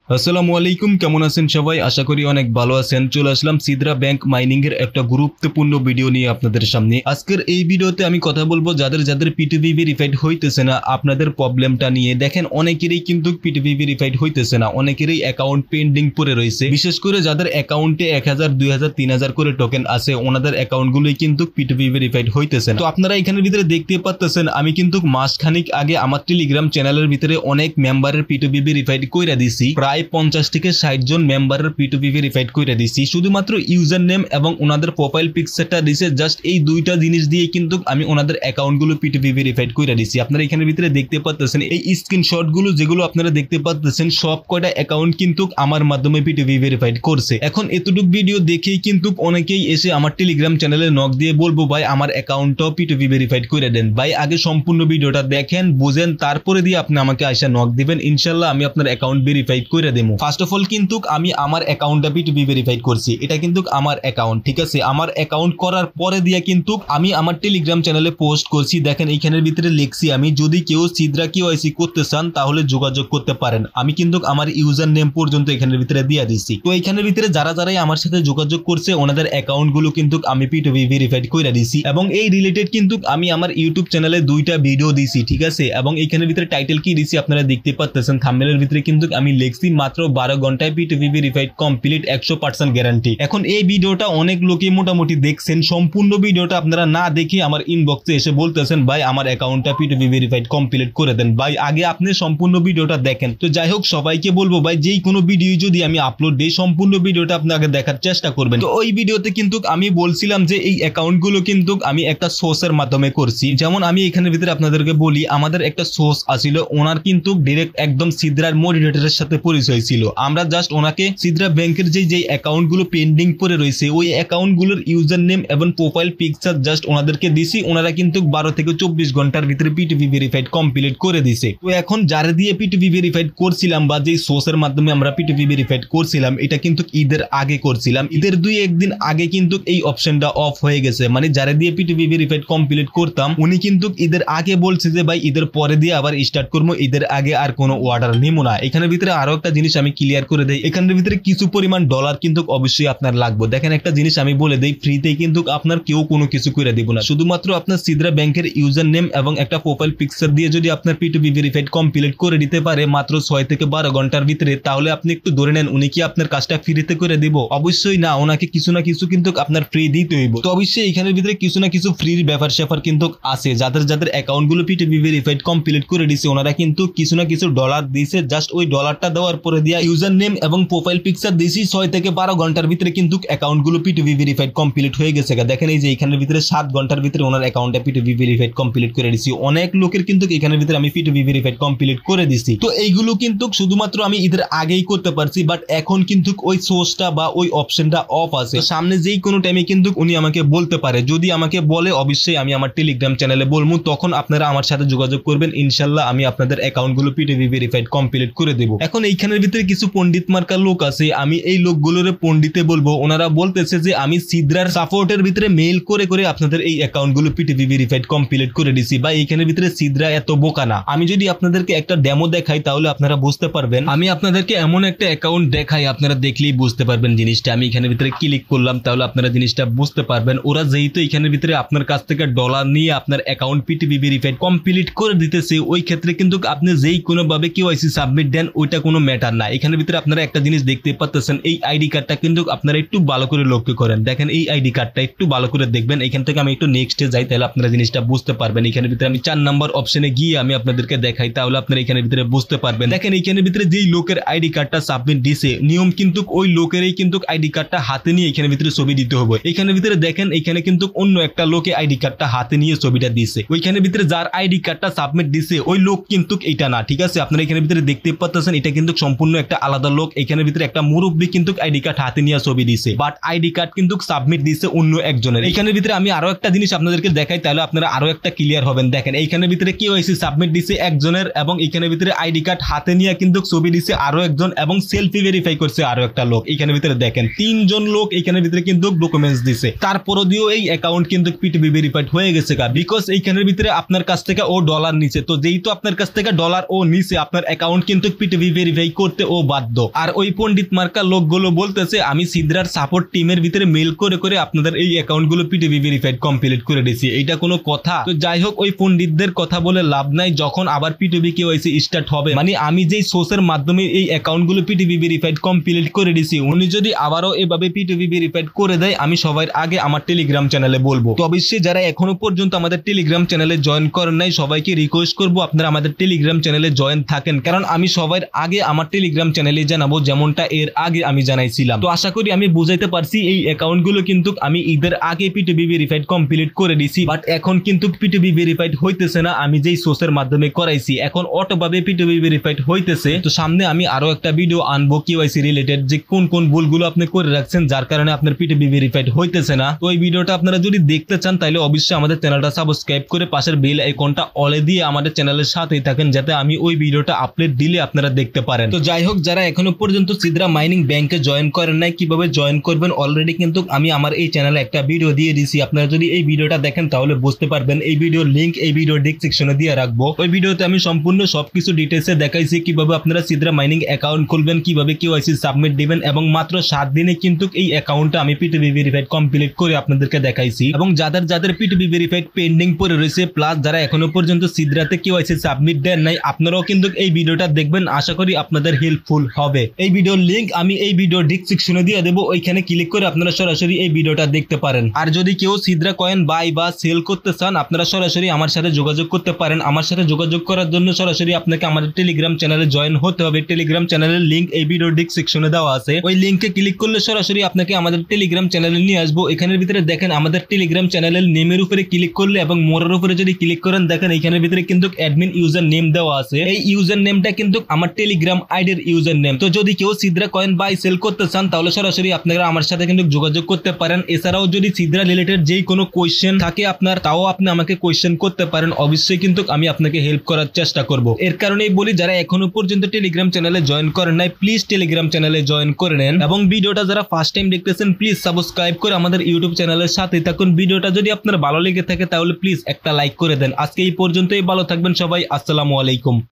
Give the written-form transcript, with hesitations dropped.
আসসালামু আলাইকুম, কেমন আছেন সবাই? আশা করি অনেক ভালো আছেন। চলে আসলাম সিদ্রা ব্যাংক মাইনিং এর একটা গুরুত্বপূর্ণ ভিডিও নিয়ে আপনাদের সামনে। আজকের এই ভিডিওতে আমি কথা বলবো যাদের যাদের P2P ভেরিফাইড হইতেছে না আপনাদের প্রবলেমটা নিয়ে। দেখেন অনেকেরই কিন্তু P2P ভেরিফাইড হইতেছে না, অনেকেরই অ্যাকাউন্ট পেন্ডিং পড়ে রয়েছে। বিশেষ করে যাদের অ্যাকাউন্টে 1000, 2000, 3000 করে টোকেন আছে ওনাদের অ্যাকাউন্টগুলোই কিন্তু P2P ভেরিফাইড হইতেছে না। তো আপনারা এখানের ভিতরে দেখতে পাচ্ছেন আমি কিন্তু মাসখানিক আগে আমার টেলিগ্রাম চ্যানেলের ভিতরে অনেক মেম্বারের P2P ভেরিফাইড কইরা দিছি। প্রায় 50 থেকে 60 জন মেম্বারের P2P ভেরিফাইড কইরা দিছি। শুধুমাত্র ইউজার নেম এবং ওনাদের প্রোফাইল পিকচারটা দিছে, জাস্ট এই দুইটা জিনিস দিয়ে কিন্তু আমি ওনাদের অ্যাকাউন্টগুলো P2P ভেরিফাইড কইরা দিছি। আপনারা এখানের ভিতরে দেখতে পাচ্ছেন এই স্ক্রিনশটগুলো যেগুলো আপনারা দেখতে পাচ্ছেন সব কয়টা অ্যাকাউন্ট কিন্তু আমার মাধ্যমে P2P ভেরিফাইড করছে। এখন এতটুকু ভিডিও দেখেই কিন্তু অনেকেই এসে আমার টেলিগ্রাম চ্যানেলে নক দিয়ে বলবো ভাই আমার অ্যাকাউন্টটাও P2P ভেরিফাইড কইরা দেন। ভাই আগে সম্পূর্ণ ভিডিওটা দেখেন, বুঝেন, তারপরে দিয়ে আপনি আমাকে আইসা নক দিবেন। ইনশাআল্লাহ আমি আপনার অ্যাকাউন্ট ভেরিফাইড কইরা দেবো। ফার্স্ট অফ অল কিন্তু আমি আমার অ্যাকাউন্টটা P2P ভেরিফাইড করছি। এটা কিন্তু আমার অ্যাকাউন্ট, ঠিক আছে? আমার অ্যাকাউন্ট করার পরে দিয়ে কিন্তু আমি আমার টেলিগ্রাম চ্যানেলে পোস্ট করছি। দেখেন এইখানের ভিতরে লিখছি আমি, যদি কেউ সিদ্রা KYC করতে চান তাহলে যোগাযোগ করতে পারেন। আমি কিন্তু আমার ইউজার নেম পর্যন্ত এখানের ভিতরে দিয়ে দিছি। তো এইখানের ভিতরে যারা যারাই আমার সাথে যোগাযোগ করছে ওনাদের অ্যাকাউন্ট গুলো কিন্তু আমি P2P ভেরিফাইড কইরা দিছি। এবং এই রিলেটেড কিন্তু আমি আমার ইউটিউব চ্যানেলে 2টা ভিডিও দিছি, ঠিক আছে? এবং এইখানের ভিতরে টাইটেল কি দিছি আপনারা দেখতে পাচ্ছেন, থাম্বনেলের ভিতরে কিন্তু আমি লিখছি মাত্র 12 ঘন্টায় P2P ভেরিফাইড কমপ্লিট, 100% গ্যারান্টি। এখন এই ভিডিওটা অনেক লোকে মোটামুটি দেখছেন, সম্পূর্ণ ভিডিওটা আপনারা না দেখে আমার ইনবক্সে এসে বলতেছেন ভাই আমার অ্যাকাউন্টটা P2P ভেরিফাইড কমপ্লিট করে দেন। ভাই আগে আপনি সম্পূর্ণ ভিডিওটা দেখেন। তো যাই হোক, সবাইকে বলবো ভাই যেই কোনো ভিডিও যদি আমি আপলোড দিই সম্পূর্ণ ভিডিওটা আপনি আগে দেখার চেষ্টা করবেন। তো ওই ভিডিওতে কিন্তু আমি বলছিলাম যে এই অ্যাকাউন্টগুলো কিন্তু আমি একটা সোর্সের মাধ্যমে করছি। যেমন আমি এখানের ভিতরে আপনাদেরকে বলি, আমাদের একটা সোর্স আছিল, ওনার কিন্তু ডাইরেক্ট একদম সিদ্রার মডারেটরের সাথে পরিচয় ছিল। আমরা জাস্ট ওনাকে সিদ্রা ব্যাংকের যে অ্যাকাউন্ট গুলো পেন্ডিং পড়ে রয়েছে ওই অ্যাকাউন্ট গুলোর ইউজার নেম এবং প্রোফাইল পিকচার জাস্ট ওনাদেরকে দিছি। ওনারা কিন্তু 12 থেকে 24 ঘন্টার ভিতরে P2P ভেরিফাইড কমপ্লিট করে দিছে। তো এখন যারা দিয়ে P2P ভেরিফাইড করছিলাম বা যে সোর্সের মাধ্যমে আমরা P2P ভেরিফাইড করছিলাম এটা কিন্তু ঈদের আগে করছিলাম। ঈদের 2-1 দিন আগে কিন্তু এই অপশনটা অফ হয়ে গেছে। মানে যারা দিয়ে P2P ভেরিফাইড কমপ্লিট করতাম উনি কিন্তু ঈদের আগে বলছে যে ভাই ঈদের পরে দিয়ে আবার স্টার্ট করবো, ঈদের আগে আর কোনো অর্ডার নিব না। এখানের ভিতরে আরো একটা জিনিস আমি ক্লিয়ার করে দেই, এখানের ভিতরে কিছু পরিমাণ ডলার কিন্তু অবশ্যই আপনার লাগবে। দেখেন একটা জিনিস আমি বলে দেই, ফ্রিতে কিন্তু আপনার কেউ কোনো কিছু করে দিব না। শুধুমাত্র আপনার সিদ্রা ব্যাংকের ইউজার নেম এবং একটা প্রোফাইল পিকচার দিয়ে যদি আপনার P2P ভেরিফাইড কমপ্লিট করে দিতে পারে মাত্র 6 থেকে 12 ঘন্টার ভিতরে, তাহলে আপনি একটু ধরে নেন উনি কি আপনার কাজটা ফ্রিতে করে দিব? অবশ্যই না, ওনাকে কিছু না কিছু কিন্তু আপনার ফ্রি দিতে হইব। তো অবশ্যই এখানের ভিতরে কিছু না কিছু ফ্রির ব্যাপার স্যাপার কিন্তু আছে। যাদের যাদের অ্যাকাউন্ট গুলো P2P ভেরিফাইড কমপ্লিট করে দিছে ওনারা কিন্তু কিছু না কিছু ডলার দিছে। জাস্ট ওই ডলারটা দেওয়ার পরে দিয়া ইউজার নেম এবং প্রোফাইল পিকচার দিছি, 6 থেকে 12 ঘন্টার ভিতরে কিন্তু অ্যাকাউন্ট গুলো P2P ভেরিফাইড কমপ্লিট হয়ে গেছে। দেখেন এই যে এখানের ভিতরে 7 ঘন্টার ভিতরে ওনার অ্যাকাউন্টে P2P ভেরিফাইড কমপ্লিট করে দিছি। অনেক লোকের কিন্তু এখানের ভিতরে আমি P2P ভেরিফাইড কমপ্লিট করে দিছি। তো এইগুলো কিন্তু শুধুমাত্র আমি ঈদের আগেই করতে পারছি, বাট এখন কিন্তু ওই সোর্সটা বা ওই অপশনটা অফ আছে। সামনে যেই কোনো টাইমে কিন্তু উনি আমাকে বলতে পারে, যদি আমাকে বলে অবশ্যই আমি আমার টেলিগ্রাম চ্যানেলে বলবো, তখন আপনারা আমার সাথে যোগাযোগ করবেন। ইনশাআল্লাহ আমি আপনাদের অ্যাকাউন্ট গুলো P2P ভেরিফাইড কমপ্লিট করে দেব। এখন এইখানের ভিতরে কিছু পণ্ডিত মার্কা লোক আছে, আমি এই লোকগুলোরে পণ্ডিতে বলবো। ওনারা বলতেছে যে আমি সিদ্রার সাপোর্টের ভিতরে মেইল করে করে আপনাদের এই অ্যাকাউন্ট গুলো P2P ভেরিফাইড কমপ্লিট করে দিছি। বা এইখানের ভিতরে সিদ্রা এত বোকা না। আমি যদি আপনাদেরকে একটা ডেমো দেখাই তাহলে আপনারা বুঝতে পারবেন। আমি আপনাদেরকে এমন একটা অ্যাকাউন্ট দেখাই, আপনারা দেখলেই বুঝতে পারবেন জিনিসটা। আমি এখানের ভিতরে ক্লিক করলাম তাহলে আপনারা জিনিসটা বুঝতে পারবেন। ওরা যেহেতু এখানের ভিতরে আপনার কাছ থেকে ডলার নিয়ে আপনার অ্যাকাউন্ট P2P ভেরিফাইড কমপ্লিট করে দিতেছে, ওই ক্ষেত্রে কিন্তু আপনি যেই কোনো ভাবে KYC সাবমিট দেন ওইটা কোনো ম্যাটার না। এখানের ভিতরে আপনারা একটা জিনিস দেখতে পাচ্ছেন, এই আইডি কার্ডটা কিন্তু আপনারা একটু ভালো করে লক্ষ্য করেন। দেখেন এই আইডি কার্ডটা একটু ভালো করে দেখবেন। এখান থেকে আমি একটু নেক্সটে যাই তাহলে আপনারা জিনিসটা বুঝতে পারবেন। এখানের ভিতরে আমি 4 নাম্বার অপশনে গিয়ে আমি আপনাদেরকে দেখাই তাহলে আপনারা এখানের ভিতরে বুঝতে পারবেন। দেখেন এখানের ভিতরে যেই লোকের আইডি কার্ডটা সাবমিট দিছে নিয়ম কিন্তু ওই লোকেরই কিন্তু আইডি কার্ডটা হাতে নিয়ে এখানের ভিতরে ছবি দিতে হবে। এখানের ভিতরে দেখেন এখানে কিন্তু অন্য একটা লোকে আইডি কার্ডটা হাতে নিয়ে ছবিটা দিছে। ওইখানের ভিতরে যার আইডি কার্ডটা সাবমিট দিছে ওই লোক কিন্তু এটা না, ঠিক আছে? আপনারা এখানের ভিতরে দেখতে পাচ্ছেন এটা কিন্তু সম্পূর্ণ একটা আলাদা লোক। এখানের ভিতরে একটা মুরব্বী কিন্তু আইডি কার্ড হাতে নিয়ে ছবি দিছে, বাট আইডি কার্ড কিন্তু সাবমিট দিছে অন্য একজনের। এখানের ভিতরে আমি আরো একটা জিনিস আপনাদেরকে দেখাই তাহলে আপনারা আরো একটা ক্লিয়ার হবেন। দেখেন এইখানের ভিতরে KYC সাবমিট দিছে একজনের এবং এখানের ভিতরে আইডি কার্ড হাতে নিয়ে কিন্তু ছবি দিছে আরো একজন এবং সেলফি ভেরিফাই করছে আরো একটা লোক। এখানের ভিতরে দেখেন 3 জন লোক এখানের ভিতরে কিন্তু ডকুমেন্টস দিছে। তারপরও দিও এই অ্যাকাউন্ট কিন্তু P2P ভেরিফাইড হয়ে গেছে বিকজ এইখানের ভিতরে আপনার কাছ থেকে ও ডলার নিছে। তো যেহেতু আপনার কাছ থেকে ডলার ও নিছে আপনার অ্যাকাউন্ট কিন্তু P2P ভেরিফাই করতে ও বাধ্য। আর ওই পণ্ডিত মার্কা লোকগুলো বলতেছে আমি সিদ্রার সাপোর্ট টিমের ভিতরে মেল করে করে আপনাদের এই অ্যাকাউন্টগুলো পিটিভি ভেরিফাইড কমপ্লিট করে দিয়েছি। এইটা কোনো কথা? তো যাই হোক, ওই পণ্ডিতদের কথা বলে লাভ নাই। যখন আবার পিটিভি কেওয়াইসি স্টার্ট হবে, মানে আমি যেই সোর্সের মাধ্যমে এই অ্যাকাউন্টগুলো পিটিভি ভেরিফাইড কমপ্লিট করে দিছি, উনি যদি আবারও এভাবে পিটিভি ভেরিফাইড করে দেয়, আমি সবার আগে আমার টেলিগ্রাম চ্যানেলে বলবো। তো অবশ্যই যারা এখনো পর্যন্ত আমাদের টেলিগ্রাম চ্যানেলে জয়েন করেন নাই, সবাইকে রিকোয়েস্ট করবো আপনারা আমাদের টেলিগ্রাম চ্যানেলে জয়েন থাকেন, কারণ আমি সবার আগে আমার টেলিগ্রাম চ্যানেলে জানাবো, যেমনটা এর আগে আমি জানাইছিলাম। তো আশা করি আমি বুঝাইতে পারছি। এই অ্যাকাউন্টগুলো কিন্তু আমি ঈদের আগে পিটিভি ভেরিফাইড কমপ্লিট করে দিছি, বাট এখন কিন্তু পিটিভি ভেরিফাইড হইতেছে না। আমি যেই সোর্সের মাধ্যমে করাইছি, এখন অটোভাবে পিটিভি ভেরিফাইড হইতেছে। তো সামনে আমি আরো একটা ভিডিও আনবো কেওয়াইসি রিলেটেড, যে কোন কোন ভুলগুলো আপনি করে রাখছেন যার কারণে আপনার পিটিভি ভেরিফাইড হইতেছে না। তো এই ভিডিওটা আপনারা যদি দেখতে চান তাহলে অবশ্যই আমাদের চ্যানেলটা সাবস্ক্রাইব করে পাশের বেল আইকনটা অলে দিয়ে আমাদের চ্যানেলের সাথেই থাকেন, যাতে আমি ওই ভিডিওটা আপলোড দিলে আপনারা দেখতে পারেন। তো যাই হোক, যারা এখনো পর্যন্ত সিদ্রা মাইনিং ব্যাংকে জয়েন করেন নাই, কিভাবে জয়েন করবেন অলরেডি কিন্তু আমি আমার এই চ্যানেলে একটা ভিডিও দিয়ে দিছি। আপনারা যদি এই ভিডিওটা দেখেন তাহলে বুঝতে পারবেন। এই ভিডিওর লিংক এই ভিডিও ডেসক্রিপশনে দিয়ে রাখবো। ওই ভিডিওতে আমি সম্পূর্ণ সবকিছু ডিটেইলসে দেখাইছি, কিভাবে আপনারা সিদ্রা মাইনিং অ্যাকাউন্ট খুলবেন, কিভাবে কেওয়াইসি সাবমিট দিবেন, এবং মাত্র 7 দিনে কিন্তু এই অ্যাকাউন্টটা আমি পিটিভি ভেরিফাইড কমপ্লিট করে আপনাদেরকে দেখাইছি। এবং যাদের পিটিভি ভেরিফাইড পেন্ডিং পড়ে রয়েছে, প্লাস যারা এখনো পর্যন্ত সিদ্রাতে কেওয়াইসি সাবমিট দেন নাই, আপনারাও কিন্তু এই ভিডিওটা দেখবেন। আশা করি আপনাদের হেল্পফুল হবে। এই ভিডিওর লিংক আমি এই ভিডিও ডেসক্রিপশনে দিয়ে দেবো, ওইখানে ক্লিক করে আপনারা সরাসরি এই ভিডিওটা দেখতে পারেন। আর যদি কেউ সিদ্রা কয়েন বাই বা সেল করতে চান, আপনারা সরাসরি আমার সাথে যোগাযোগ করতে পারেন। আমার সাথে যোগাযোগ করার জন্য সরাসরি আপনাকে আমাদের টেলিগ্রাম চ্যানেলে জয়েন হতে হবে। টেলিগ্রাম চ্যানেলের লিংক এই ভিডিও ডেসক্রিপশনে দেওয়া আছে। ওই লিংকে ক্লিক করলে সরাসরি আপনাকে আমাদের টেলিগ্রাম চ্যানেলে নিয়ে আসবো। এখানের ভিতরে দেখেন আমাদের টেলিগ্রাম চ্যানেলের নেমের উপরে ক্লিক করলে এবং মোরের উপরে যদি ক্লিক করেন, দেখেন এখানের ভিতরে কিন্তু অ্যাডমিন ইউজার নেম দেওয়া আছে। এই ইউজার নেমটা কিন্তু আমার টেলিগ্রাম আইডির ইউজার নেম। তো যদি কেউ সিদ্রা কয়েন বাই সেল করতে চান তাহলে সরাসরি আপনারা আমার সাথে কিন্তু যোগাযোগ করতে পারেন। এছাড়াও যদি সিদ্রা রিলেটেড যেই কোনো কোয়েশ্চেন থাকে আপনার, তাও আপনি আমাকে কোয়েশ্চেন করতে পারেন। অবশ্যই কিন্তু আমি আপনাকে হেল্প করার চেষ্টা করব। এর কারণেই বলি, যারা এখনো পর্যন্ত টেলিগ্রাম চ্যানেলে জয়েন করেন নাই, প্লিজ টেলিগ্রাম চ্যানেলে জয়েন করে নেন। এবং ভিডিওটা যারা ফার্স্ট টাইম দেখতেছেন, প্লিজ সাবস্ক্রাইব করে আমাদের ইউটিউব চ্যানেলের সাথে থাকুন। ভিডিওটা যদি আপনার ভালো লেগে থাকে তাহলে প্লিজ একটা লাইক করে দেন। আজকে এই পর্যন্তই, ভালো থাকবেন সবাই। আসসালামু আলাইকুম।